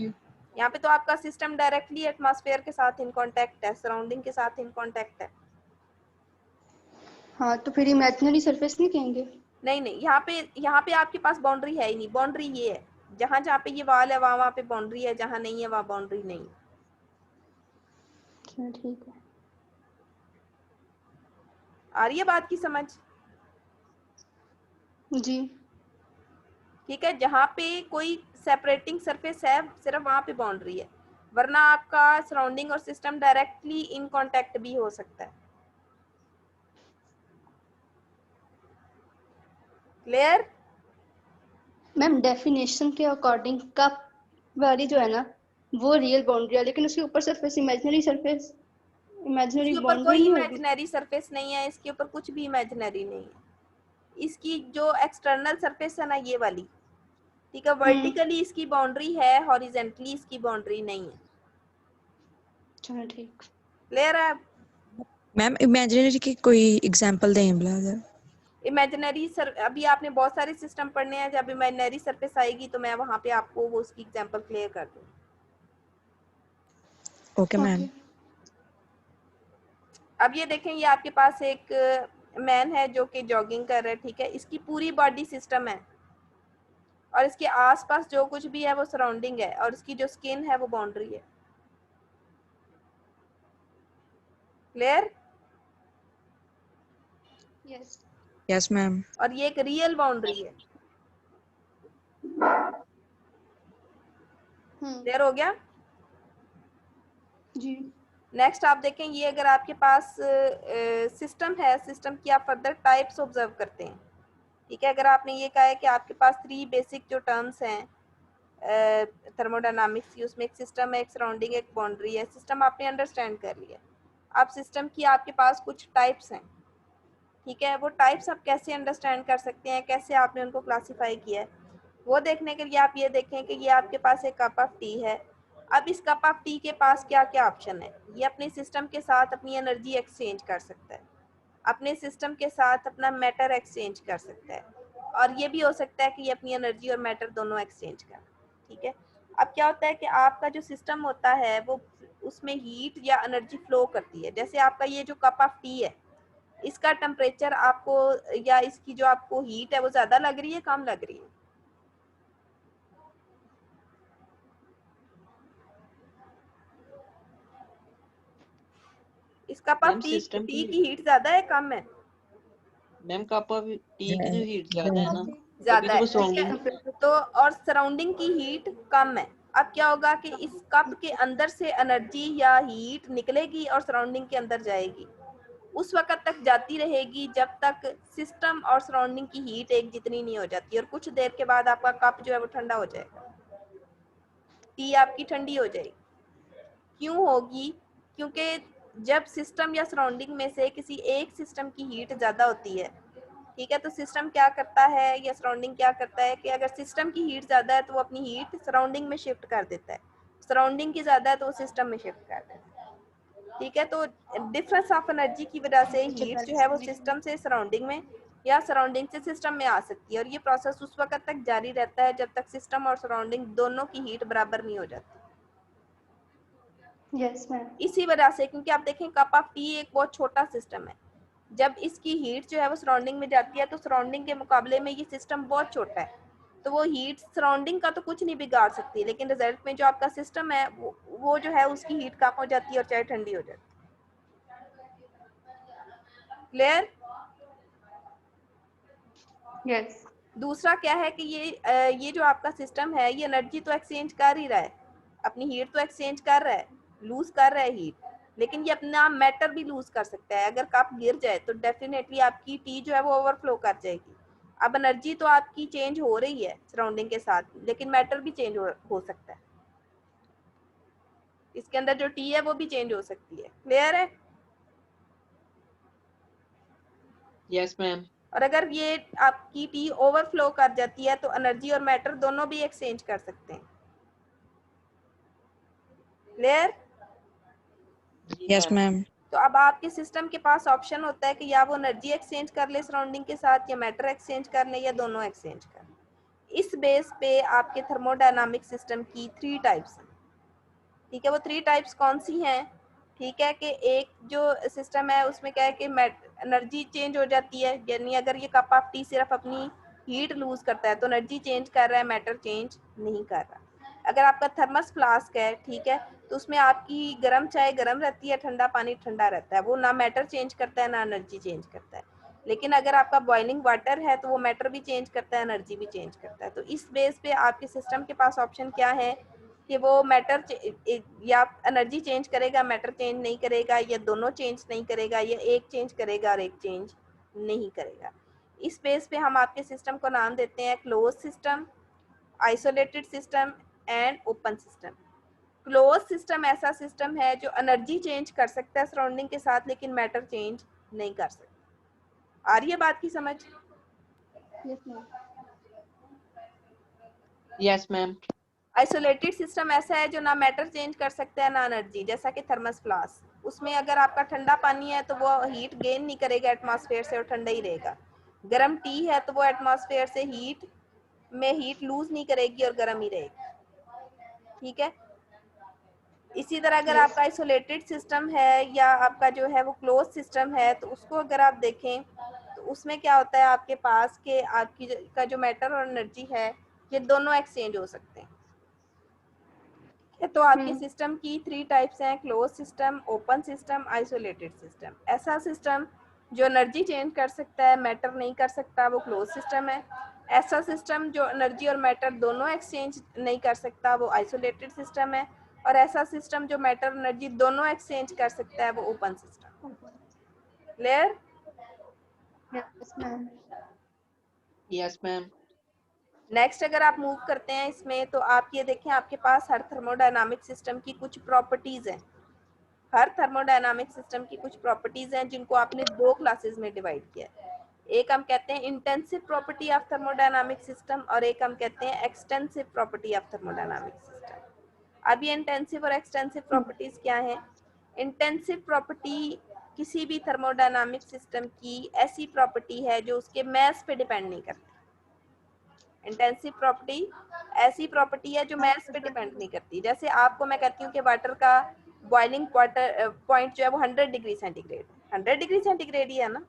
Speaker 1: यहाँ पे तो आपका सिस्टम डायरेक्टली एटमॉस्फेयर के साथ इन कांटेक्ट है, सराउंडिंग के साथ इन कांटेक्ट है।
Speaker 2: हाँ, तो फिर इमेजिनरी सरफेस नहीं कहेंगे?
Speaker 1: नहीं नहीं, यहाँ पे आपके पास बाउंड्री है ही नहीं। बाउंड्री ये है, जहाँ जहाँ पे ये वॉल है वहाँ पे बाउंड्री है, जहाँ नहीं है वहाँ बाउंड्री नहीं।
Speaker 2: अच्छा, ठीक है।
Speaker 1: आ रही है बात की समझ?
Speaker 2: जी।
Speaker 1: ठीक है, जहाँ पे कोई सेपरेटिंग सरफेस है सिर्फ वहाँ पे बाउंड्री है। वरना आपका सराउंडिंग और सिस्टम डायरेक्टली इन कांटेक्ट भी हो सकता है। क्लियर?
Speaker 2: मैम डेफिनेशन के अकॉर्डिंग कप वाली जो है ना वो रियल बाउंड्री है, लेकिन उसके ऊपर सरफेस इमेजिनरी सरफेस, इमेजिनरी
Speaker 1: इसके ऊपर
Speaker 2: बाउंड्री
Speaker 1: कोई
Speaker 2: नहीं होगी।
Speaker 1: इमेजिनरी सरफेस नहीं है, इसके ऊपर कुछ भी इमेजिनरी नहीं है। इसकी जो एक्सटर्नल सरफेस है ना ये वाली, ठीक है, वर्टिकली इसकी बाउंड्री है, हॉरिजेंटली इसकी बाउंड्री नहीं है।
Speaker 2: चलो ठीक।
Speaker 1: क्लियर है?
Speaker 4: मैम इमेजिनरी की कोई एग्जांपल दें ब्लाजर।
Speaker 1: इमेजिनरी सर अभी आपने बहुत सारे सिस्टम पढ़ने हैं, जब इमेजिनरी सरफेस आएगी तो मैं वहां पे आपको वो उसकी एग्जांपल क्लियर कर दूँ।
Speaker 4: Okay ma'am.
Speaker 1: अब ये देखें, ये आपके पास एक मैन है जो कि जॉगिंग कर रहा है, ठीक है, इसकी पूरी बॉडी सिस्टम है और इसके आसपास जो कुछ भी है वो सराउंडिंग है और इसकी जो स्किन है वो बाउंड्री है। क्लियर?
Speaker 2: यस।
Speaker 4: Yes ma'am.
Speaker 1: और ये एक रियल बाउंड्री है। क्लियर हो गया?
Speaker 2: जी।
Speaker 1: नेक्स्ट आप देखें, ये अगर आपके पास सिस्टम है, सिस्टम की आप फर्दर टाइप्स ऑब्जर्व करते हैं, ठीक है। अगर आपने ये कहा है कि आपके पास 3 बेसिक जो टर्म्स हैं थर्मोडायनामिक्स की, उसमें एक सिस्टम है, एक सराउंडिंग, एक बाउंड्री है। सिस्टम आपने अंडरस्टैंड कर लिया। अब सिस्टम की आपके पास कुछ टाइप्स हैं, ठीक है। वो टाइप्स आप कैसे अंडरस्टैंड कर सकते हैं, कैसे आपने उनको क्लासीफाई किया है, वो देखने के लिए आप ये देखें कि ये आपके पास एक कप ऑफ टी है। अब इस कप ऑफ टी के पास क्या क्या ऑप्शन है। ये अपने सिस्टम के साथ अपनी एनर्जी एक्सचेंज कर सकता है, अपने सिस्टम के साथ अपना मैटर एक्सचेंज कर सकता है, और ये भी हो सकता है कि ये अपनी एनर्जी और मैटर दोनों एक्सचेंज कर, ठीक है। अब क्या होता है कि आपका जो सिस्टम होता है वो उसमें हीट या एनर्जी फ्लो करती है। जैसे आपका ये जो कप ऑफ टी है, इसका टेम्परेचर आपको या इसकी जो आपको हीट है वो ज्यादा लग रही है, कम लग रही है? इस कप ऑफ टी की हीट ज्यादा है, कम है?
Speaker 5: मैम कप ऑफ टी की जो हीट ज्यादा है ना,
Speaker 1: ज्यादा है,
Speaker 5: तो
Speaker 1: ठीक है। तो और सराउंडिंग की हीट कम है। अब क्या होगा कि इस कप के अंदर से एनर्जी या हीट निकलेगी और सराउंडिंग के अंदर जाएगी। उस वक्त तक जाती रहेगी जब तक सिस्टम और सराउंडिंग की हीट एक जितनी नहीं हो जाती, और कुछ देर के बाद आपका कप जो है वो ठंडा हो जाएगा, टी आपकी ठंडी हो जाएगी। क्यों होगी? क्योंकि जब सिस्टम या सराउंडिंग में से किसी एक सिस्टम की हीट ज़्यादा होती है, ठीक है, तो सिस्टम क्या करता है या सराउंडिंग क्या करता है कि अगर सिस्टम की हीट ज़्यादा है तो वो अपनी हीट सराउंडिंग में शिफ्ट कर देता है, सराउंडिंग की ज़्यादा है तो वो सिस्टम में शिफ्ट कर देता है, ठीक है। तो डिफरेंस ऑफ एनर्जी की वजह से हीट जो है वो सिस्टम से सराउंडिंग में या सराउंडिंग से सिस्टम में आ सकती है, और ये प्रोसेस उस वक्त तक जारी रहता है जब तक सिस्टम और सराउंडिंग दोनों की हीट बराबर नहीं हो जाती।
Speaker 2: Yes ma'am.
Speaker 1: इसी वजह से, क्योंकि आप देखें कप ऑफ टी एक बहुत छोटा सिस्टम है, जब इसकी हीट जो है वो सराउंडिंग में जाती है तो सराउंडिंग के मुकाबले में ये सिस्टम बहुत छोटा है, तो वो हीट सराउंडिंग का तो कुछ नहीं बिगाड़ सकती, लेकिन रिजल्ट में जो आपका सिस्टम है वो जो है उसकी हीट कम हो जाती है और चाहे ठंडी हो जाती है। क्लियर?
Speaker 2: यस।
Speaker 1: दूसरा क्या है कि ये जो आपका सिस्टम है ये एनर्जी तो एक्सचेंज कर ही रहा है, अपनी हीट तो एक्सचेंज कर रहा है, लूज कर रहा है हीट, लेकिन ये अपना मैटर भी लूज कर सकता है। अगर कप गिर जाए तो डेफिनेटली आपकी टी जो है वो ओवरफ्लो कर जाएगी। अब एनर्जी तो आपकी चेंज हो रही है सराउंडिंग के साथ, लेकिन मैटर भी चेंज हो सकता है, इसके अंदर जो टी है वो भी चेंज हो सकती है। क्लियर है?
Speaker 5: Yes ma'am.
Speaker 1: और अगर ये आपकी टी ओवरफ्लो कर जाती है तो एनर्जी और मैटर दोनों भी एक्सचेंज कर सकते हैं। क्लियर?
Speaker 4: Yes ma'am.
Speaker 1: तो अब आपके सिस्टम के पास ऑप्शन होता है कि या वो एनर्जी एक्सचेंज कर ले सराउंडिंग के साथ, या मैटर एक्सचेंज कर ले, या दोनों एक्सचेंज कर ले। इस बेस पे आपके थर्मोडायनामिक सिस्टम की 3 टाइप्स हैं, ठीक है। वो 3 टाइप्स कौन सी हैं? ठीक है, कि एक जो सिस्टम है उसमें क्या है कि एनर्जी चेंज हो जाती है, यानी अगर ये कप ऑफ टी सिर्फ अपनी हीट लूज करता है तो एनर्जी चेंज कर रहा है, मैटर चेंज नहीं कर रहा। अगर आपका थर्मस फ्लास्क है, ठीक है, तो उसमें आपकी गर्म चाय गर्म रहती है, ठंडा पानी ठंडा रहता है, वो ना मैटर चेंज करता है ना एनर्जी चेंज करता है। लेकिन अगर आपका बॉइलिंग वाटर है तो वो मैटर भी चेंज करता है, एनर्जी भी चेंज करता है। तो इस बेस पे आपके सिस्टम के पास ऑप्शन क्या है कि वो मैटर या एनर्जी चेंज करेगा, मैटर चेंज नहीं करेगा, या दोनों चेंज नहीं करेगा, या एक चेंज करेगा और एक चेंज नहीं करेगा। इस बेस पे हम आपके सिस्टम को नाम देते हैं close system, isolated system and open system. Close system ऐसा सिस्टम है जो एनर्जी चेंज कर सकता है सराउंडिंग के साथ, लेकिन मैटर चेंज नहीं कर सकता। आ रही है बात की समझ?
Speaker 5: Yes ma'am.
Speaker 1: आइसोलेटेड सिस्टम ऐसा है जो ना मैटर चेंज कर सकता है ना एनर्जी, जैसा कि थर्मस फ्लास्क। उसमें अगर आपका ठंडा पानी है तो वो हीट गेन नहीं करेगा एटमॉस्फेयर से और ठंडा ही रहेगा। गर्म टी है तो वो एटमॉस्फेयर से हीट लूज नहीं करेगी और गर्म ही रहेगी। ठीक है। इसी तरह अगर आपका आइसोलेटेड सिस्टम है या आपका जो है वो क्लोज सिस्टम है, तो उसको अगर आप देखें तो उसमें क्या होता है आपके पास के आपकी का जो मैटर और एनर्जी है ये दोनों एक्सचेंज हो सकते हैं। तो आपके सिस्टम की 3 टाइप्स हैं, close system, open system, isolated system. ऐसा सिस्टम जो एनर्जी चेंज कर सकता है, मैटर नहीं कर सकता, वो क्लोज सिस्टम है। ऐसा सिस्टम जो एनर्जी और मैटर दोनों एक्सचेंज नहीं कर सकता, वो आइसोलेटेड सिस्टम है। और ऐसा सिस्टम जो मैटर एनर्जी दोनों एक्सचेंज कर सकता है, वो open system. Clear?
Speaker 2: Yes ma'am.
Speaker 5: Yes ma'am.
Speaker 1: Next अगर आप मूव करते हैं इसमें, तो आप ये देखें आपके पास हर थर्मोडायनामिक सिस्टम की कुछ प्रॉपर्टीज हैं। हर थर्मोडायनामिक सिस्टम की कुछ प्रॉपर्टीज हैं जिनको आपने 2 क्लासेस में डिवाइड किया है। एक हम कहते हैं intensive property of thermodynamic system और एक हम कहते हैं extensive property of thermodynamic system. अब ये इंटेंसिव और एक्सटेंसिव प्रॉपर्टीज क्या है? इंटेंसिव प्रॉपर्टी किसी भी थर्मोडायनामिक सिस्टम की ऐसी प्रॉपर्टी है जो उसके मास पे डिपेंड नहीं करती। इंटेंसिव प्रॉपर्टी ऐसी प्रॉपर्टी है जो मास पे डिपेंड नहीं करती। जैसे आपको मैं कहती हूँ कि वाटर का बॉइलिंग पॉइंट जो है वो 100 डिग्री सेंटीग्रेड, 100 डिग्री सेंटीग्रेड ही है ना?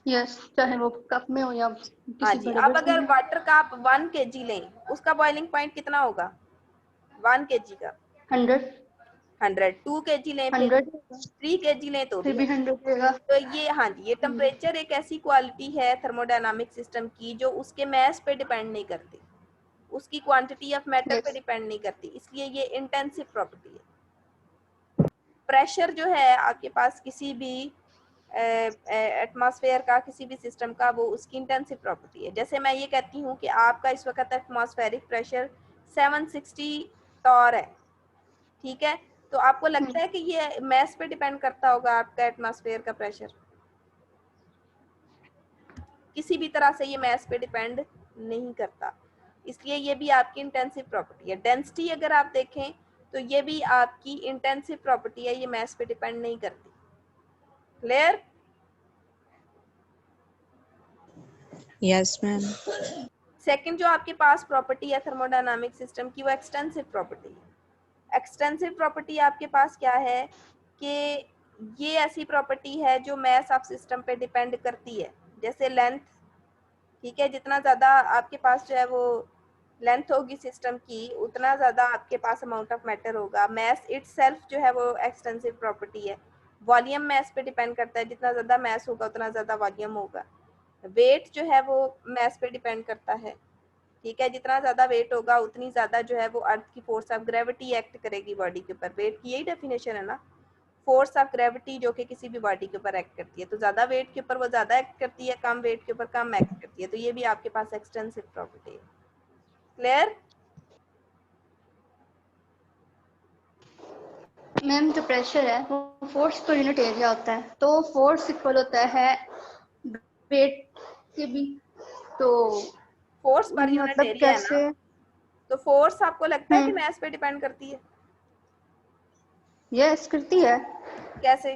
Speaker 2: यस, चाहे वो कप में हो या
Speaker 1: हाँ
Speaker 2: किसी
Speaker 1: जी।
Speaker 2: बड़े
Speaker 1: अब
Speaker 2: बर्तन
Speaker 1: अगर
Speaker 2: में।
Speaker 1: वाटर का आप 1 kg लें, उसका बॉइलिंग पॉइंट कितना होगा 1 kg का?
Speaker 2: 100
Speaker 1: 100। 2 kg लें, फिर
Speaker 2: 100
Speaker 1: 3 kg लें तो
Speaker 2: फिर
Speaker 1: भी
Speaker 2: भी 100 रहेगा।
Speaker 1: तो ये हाँ जी, ये टेम्परेचर एक ऐसी क्वालिटी है थर्मोडायनामिक सिस्टम की जो उसके मास पे डिपेंड नहीं करती, उसकी क्वांटिटी ऑफ मैटर पे
Speaker 2: यस।
Speaker 1: डिपेंड नहीं करती, इसलिए ये इंटेंसिव प्रॉपर्टी है। प्रेशर जो है आपके पास किसी भी एटमॉस्फेयर का, किसी भी सिस्टम का, वो उसकी इंटेंसिव प्रॉपर्टी है। जैसे मैं ये कहती हूँ कि आपका इस वक्त एटमॉस्फेरिक प्रेशर 760 टॉर है, ठीक है, तो आपको लगता है कि ये मास पे डिपेंड करता होगा आपका एटमॉस्फेयर का प्रेशर? किसी भी तरह से ये मास पे डिपेंड नहीं करता, इसलिए ये भी आपकी इंटेंसिव प्रॉपर्टी है। डेंसिटी अगर आप देखें तो ये भी आपकी इंटेंसिव प्रॉपर्टी है, ये मास पे डिपेंड नहीं करती। क्लियर?
Speaker 4: Yes ma'am.
Speaker 1: सेकंड जो आपके पास प्रॉपर्टी है थर्मोडायनामिक सिस्टम की, वो एक्सटेंसिव प्रॉपर्टी है। एक्सटेंसिव प्रॉपर्टी आपके पास क्या है कि ये ऐसी प्रॉपर्टी है जो मास ऑफ सिस्टम पे डिपेंड करती है। जैसे लेंथ, ठीक है, जितना ज़्यादा आपके पास जो है वो लेंथ होगी सिस्टम की, उतना ज़्यादा आपके पास अमाउंट ऑफ मैटर होगा। मास इटसेल्फ जो है वो एक्सटेंसिव प्रॉपर्टी है। वॉल्यूम मास पे डिपेंड करता है, जितना ज़्यादा मास होगा उतना ज़्यादा वॉल्यूम होगा। वेट जो है वो मास पे डिपेंड करता है, ठीक है, जितना ज़्यादा वेट होगा उतनी ज़्यादा जो है वो अर्थ की फोर्स ऑफ ग्रेविटी एक्ट करेगी बॉडी के ऊपर। वेट की यही डेफिनेशन है ना, फोर्स ऑफ ग्रेविटी जो कि किसी भी बॉडी के ऊपर एक्ट करती है। तो ज़्यादा वेट के ऊपर वो ज़्यादा एक्ट करती है, कम वेट के ऊपर कम एक्ट करती है। तो ये भी आपके पास एक्सटेंसिव प्रॉपर्टी है। क्लियर?
Speaker 2: मैम जो प्रेशर है वो फोर्स पर यूनिट एरिया होता है, तो फोर्स इक्वल होता है वेट के भी। तो
Speaker 1: फोर्स पर यूनिट
Speaker 2: मतलब
Speaker 1: एरिया है
Speaker 2: कैसे?
Speaker 1: ना, तो फोर्स आपको लगता है कि मास पे डिपेंड करती है?
Speaker 2: यस करती है।
Speaker 1: कैसे?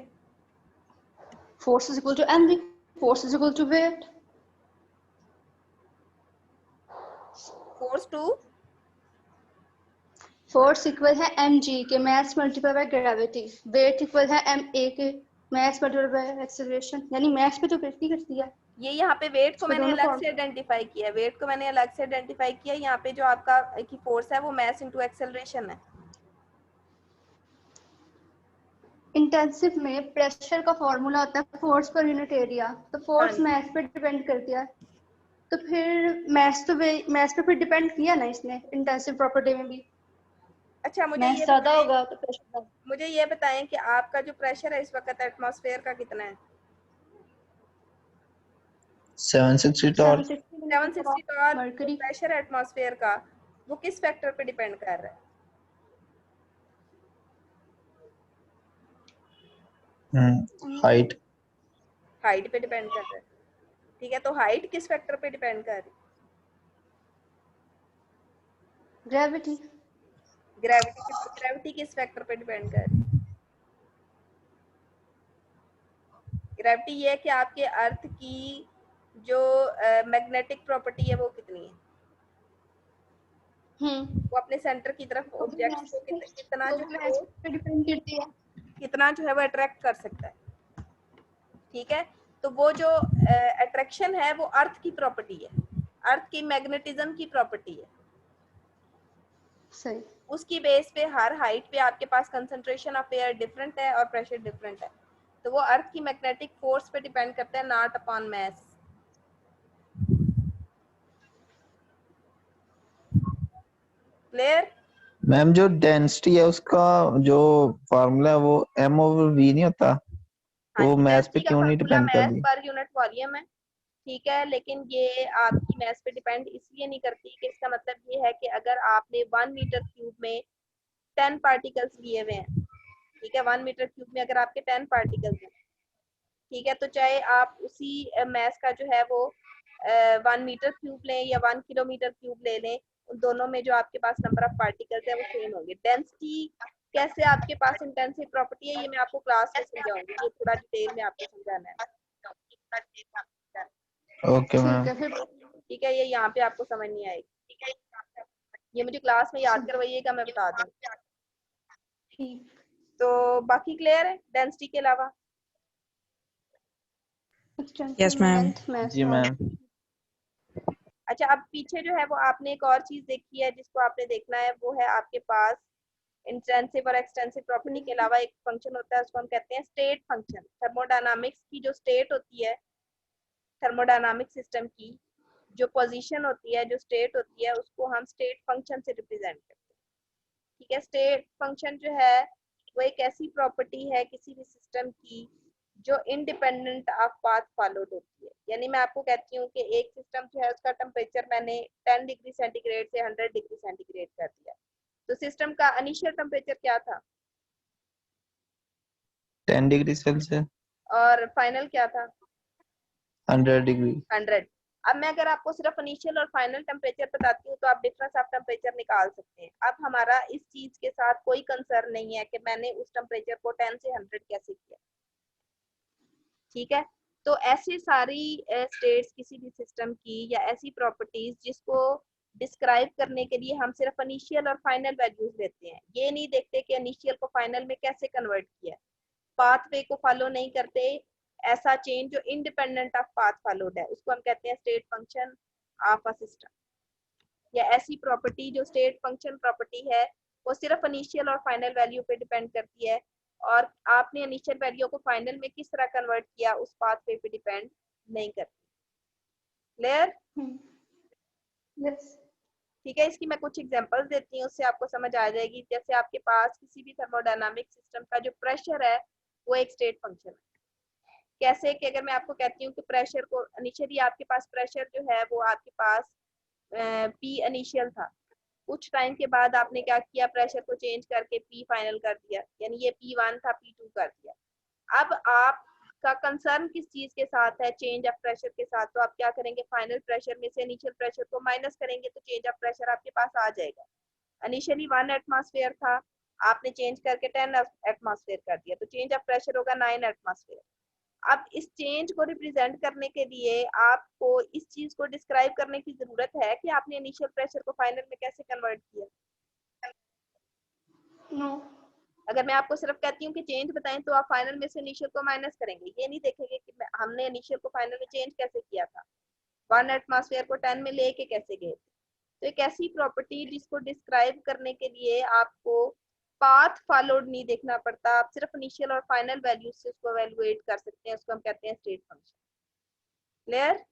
Speaker 2: Force is equal to mv, force is equal to weight. Force equal है mg के mass multiply by gravity, weight equal है ma के मास मल्टीप्लाई बाय एक्सेलरेशन। यानी मास पे तो करती है।
Speaker 1: ये यहाँ पे वेट को
Speaker 2: उसके
Speaker 1: मैंने
Speaker 2: दोनों
Speaker 1: अलग
Speaker 2: फॉर्म।
Speaker 1: से आइडेंटिफाई किया, वेट को मैंने अलग से आइडेंटिफाई किया। यहाँ पे जो आपका की फोर्स है वो मास इनटू एक्सेलरेशन है।
Speaker 2: इंटेंसिव में प्रेशर का फॉर्मूला होता है फोर्स पर यूनिट एरिया, तो
Speaker 1: हाँ
Speaker 2: फोर्स
Speaker 1: जी।
Speaker 2: मास पे डिपेंड करती है। तो फिर मास पे फिर डिपेंड किया ना इसने इंटेंसिव प्रॉपर्टी में भी।
Speaker 1: अच्छा मुझे
Speaker 2: मैथ
Speaker 1: ये
Speaker 2: ज्यादा
Speaker 1: बताएं,
Speaker 2: होगा तो प्रेशर
Speaker 1: मुझे ये बताएं कि आपका जो प्रेशर है इस वक्त एटमॉस्फेयर का कितना है?
Speaker 6: 760 टॉर
Speaker 1: 760 टॉर। जो
Speaker 2: मर्करी।
Speaker 1: प्रेशर है एटमॉस्फेयर का वो किस फैक्टर पे डिपेंड कर रहा है?
Speaker 6: हाइट
Speaker 1: हाइट पे डिपेंड कर रहा है। ठीक है, तो हाइट किस फैक्टर पे डिपेंड कर रही है?
Speaker 2: ग्रेविटी।
Speaker 1: ग्रेविटी। ग्रेविटी किस फैक्टर पे डिपेंड कर रही है? ग्रेविटी ये है कि आपके अर्थ की जो मैग्नेटिक प्रॉपर्टी है वो कितनी है, वो अपने सेंटर की तरफ
Speaker 2: वो भी
Speaker 1: ऑब्जेक्ट्स को कितना जो है वो
Speaker 2: पे डिपेंड करती है।
Speaker 1: कितना जो है वो अट्रैक्ट कर सकता है। ठीक है, तो वो जो अट्रैक्शन है वो अर्थ की प्रॉपर्टी है, अर्थ की मैग्नेटिज्म की प्रॉपर्टी है।
Speaker 2: सही।
Speaker 1: उसकी बेस पे हर हाइट पे आपके पास कंसंट्रेशन ऑफ एयर डिफरेंट है और प्रेशर डिफरेंट है, तो वो अर्थ की मैग्नेटिक फोर्स पे डिपेंड करता है, not upon mass. Clear?
Speaker 6: Ma'am जो डेंसिटी है उसका जो फार्मूला है वो m ओवर v नहीं होता,
Speaker 1: हाँ
Speaker 6: वो
Speaker 1: जी,
Speaker 6: मैथ पे
Speaker 1: डेंसिटी का
Speaker 6: क्यों नहीं
Speaker 1: फार्मूला
Speaker 6: डिपेंड
Speaker 1: मास
Speaker 6: करती?
Speaker 1: पर यूनिट वॉल्यूम है। ठीक है, लेकिन ये आपकी मास पे डिपेंड इसलिए नहीं करती कि इसका मतलब ये है कि अगर आपने 1 मीटर क्यूब में 10 पार्टिकल्स लिए हुए हैं, ठीक है, 1 मीटर क्यूब में अगर आपके 10 पार्टिकल्स हैं, ठीक है, तो चाहे आप उसी मास का जो है वो 1 मीटर क्यूब लें या 1 किलोमीटर क्यूब ले लें, उन दोनों में जो आपके पास नंबर ऑफ पार्टिकल्स है वो सेम होंगे। डेंसिटी कैसे आपके पास इंटेंसिव प्रॉपर्टी है ये मैं आपको क्लास में समझाऊंगी, ये थोड़ा डिटेल में आपको समझाना है।
Speaker 6: Okay ma'am.
Speaker 2: ठीक है फिर।
Speaker 1: ठीक है, ये यहाँ पे आपको समझ नहीं आएगी, ये मुझे क्लास में याद करवाइएगा, मैं बता दूँ।
Speaker 2: ठीक।
Speaker 1: तो बाकी क्लियर है डेंसिटी के अलावा?
Speaker 4: Yes, ma'am.
Speaker 6: जी मैम।
Speaker 1: अच्छा, अब पीछे जो है वो आपने एक और चीज देखी है जिसको आपने देखना है, वो है आपके पास इंटेंसिव और एक्सटेंसिव प्रॉपर्टी के अलावा एक फंक्शन होता है, उसको हम कहते हैं स्टेट फंक्शन। थर्मोडायनामिक्स की जो स्टेट होती है, थर्मोडायनामिक सिस्टम की जो पोजीशन होती है, जो स्टेट होती है, उसको हम स्टेट फंक्शन से रिप्रेजेंट करते हैं। ठीक है, स्टेट फंक्शन जो है वो एक ऐसी प्रॉपर्टी है किसी भी सिस्टम की जो इंडिपेंडेंट ऑफ पाथ फॉलोड होती है। यानी मैं आपको कहती हूँ कि एक सिस्टम जो है उसका टेम्परेचर मैंने 10 डिग्री सेंटीग्रेड से 100 डिग्री सेंटीग्रेड कर दिया, तो सिस्टम का इनिशियल टेम्परेचर क्या था
Speaker 6: 10 डिग्री सेल्सियस,
Speaker 1: और फाइनल क्या था
Speaker 6: 100 डिग्री।
Speaker 1: 100। अब मैं अगर आपको सिर्फ इनिशियल और फाइनल टेम्परेचर बताती हूँ तो आप डिफरेंस ऑफ टेम्परेचर निकाल सकते हैं। अब हमारा इस चीज के साथ कोई कंसर्न नहीं है कि मैंने उस टेम्परेचर को 10 से 100 कैसे किया। ठीक है, तो ऐसी सारी स्टेट्स किसी भी सिस्टम की या ऐसी प्रॉपर्टीज जिसको डिस्क्राइब करने के लिए हम सिर्फ इनिशियल और फाइनल वैल्यूज लेते हैं, ये नहीं देखते कि इनिशियल को फाइनल में कैसे कन्वर्ट किया, पाथवे को फॉलो नहीं करते, ऐसा चेंज जो इंडिपेंडेंट ऑफ पाथ फॉलोड है उसको हम कहते हैं state function of a system. या ऐसी प्रॉपर्टी जो स्टेट फंक्शन प्रॉपर्टी है वो सिर्फ इनिशियल और फाइनल वैल्यू पे डिपेंड करती है, और आपने इनिशियल वैल्यू को फाइनल में किस तरह कन्वर्ट किया उस पाथवे पे डिपेंड नहीं करती। क्लियर?
Speaker 2: यस।
Speaker 1: ठीक है, इसकी मैं कुछ एग्जांपल्स देती हूँ, उससे आपको समझ आ जाएगी। जैसे आपके पास किसी भी थर्मोडायनामिक सिस्टम का जो प्रेशर है वो एक स्टेट फंक्शन है। कैसे कि अगर मैं आपको कहती हूँ कि प्रेशर को इनिशियली आपके पास प्रेशर जो है वो आपके पास पी इनिशियल था, कुछ टाइम के बाद आपने क्या किया, प्रेशर को चेंज करके पी फाइनल कर दिया, यानी ये P1 था P2 कर दिया। अब आपका कंसर्न किस चीज के साथ है, चेंज ऑफ प्रेशर के साथ, तो आप क्या करेंगे, फाइनल प्रेशर में से इनिशियल प्रेशर को माइनस करेंगे तो चेंज ऑफ प्रेशर आपके पास आ जाएगा। इनिशियली 1 एटमॉस्फेयर था, आपने चेंज करके 10 एटमॉस्फेयर कर दिया, तो चेंज ऑफ प्रेशर होगा 9 एटमॉस्फेयर। अब इस चेंज को रिप्रेजेंट करने के लिए आपको इस चीज को डिस्क्राइब करने की जरूरत है कि आपने इनिशियल प्रेशर को फाइनल में कैसे कन्वर्ट किया।
Speaker 2: नो।
Speaker 1: अगर मैं आपको सिर्फ कहती हूँ कि चेंज बताएं तो आप फाइनल में से इनिशियल को माइनस करेंगे, ये नहीं देखेंगे कि हमने इनिशियल को फाइनल में चेंज कैसे किया था, 1 एटमॉस्फेयर को 10 में लेके कैसे गए थे। तो एक ऐसी प्रॉपर्टी जिसको डिस्क्राइब करने के लिए आपको पाथ फॉलोड नहीं देखना पड़ता, आप सिर्फ इनिशियल और फाइनल वैल्यू से उसको एवेलुएट कर सकते हैं, उसको हम कहते हैं state function. Clear?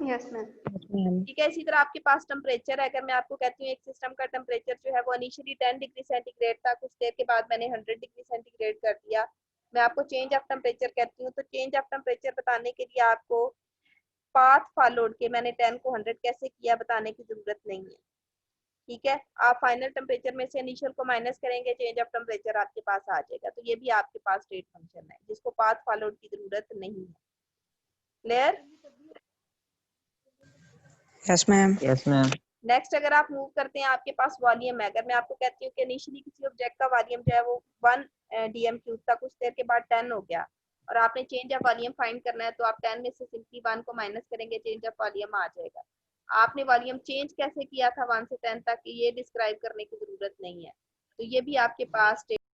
Speaker 2: Yes ma'am.
Speaker 4: Ma'am
Speaker 1: ठीक है। इसी तरह आपके पास टेम्परेचर है, अगर मैं आपको कहती हूँ एक सिस्टम का टेम्परेचर जो है वो इनिशियली 10 डिग्री सेंटीग्रेड था, कुछ देर के बाद मैंने 100 डिग्री सेंटीग्रेड कर दिया, मैं आपको चेंज ऑफ टेम्परेचर कहती हूँ। तो चेंज ऑफ टेम्परेचर बताने के लिए आपको पाथ फॉलोड के मैंने 10 को 100 कैसे किया बताने की जरूरत नहीं है। ठीक है, आप फाइनल टेम्परेचर में से इनिशियल को माइनस करेंगे, चेंज ऑफ टेम्परेचर आपके पास आ जाएगा। तो ये भी आपके पास स्टेट फंक्शन है जिसको पाथ फॉलोड की जरूरत नहीं है। Clear?
Speaker 4: Yes ma'am
Speaker 6: yes ma'am.
Speaker 1: Next अगर आप मूव करते हैं, आपके पास वॉल्यूम है। अगर मैं आपको कहती हूँ कि इनिशियली किसी ऑब्जेक्ट का वॉल्यूम जो है वो 1 डीएम क्यूब था, कुछ देर के बाद 10 हो गया और आपने चेंज ऑफ वॉल्यूम फाइंड करना है, तो आप 10 में से सिंपली 1 को माइनस करेंगे, चेंज ऑफ वॉल्यूम आ जाएगा। आपने वॉल्यूम चेंज कैसे किया था 1 से 10 तक, ये डिस्क्राइब करने की जरूरत नहीं है। तो ये भी आपके पास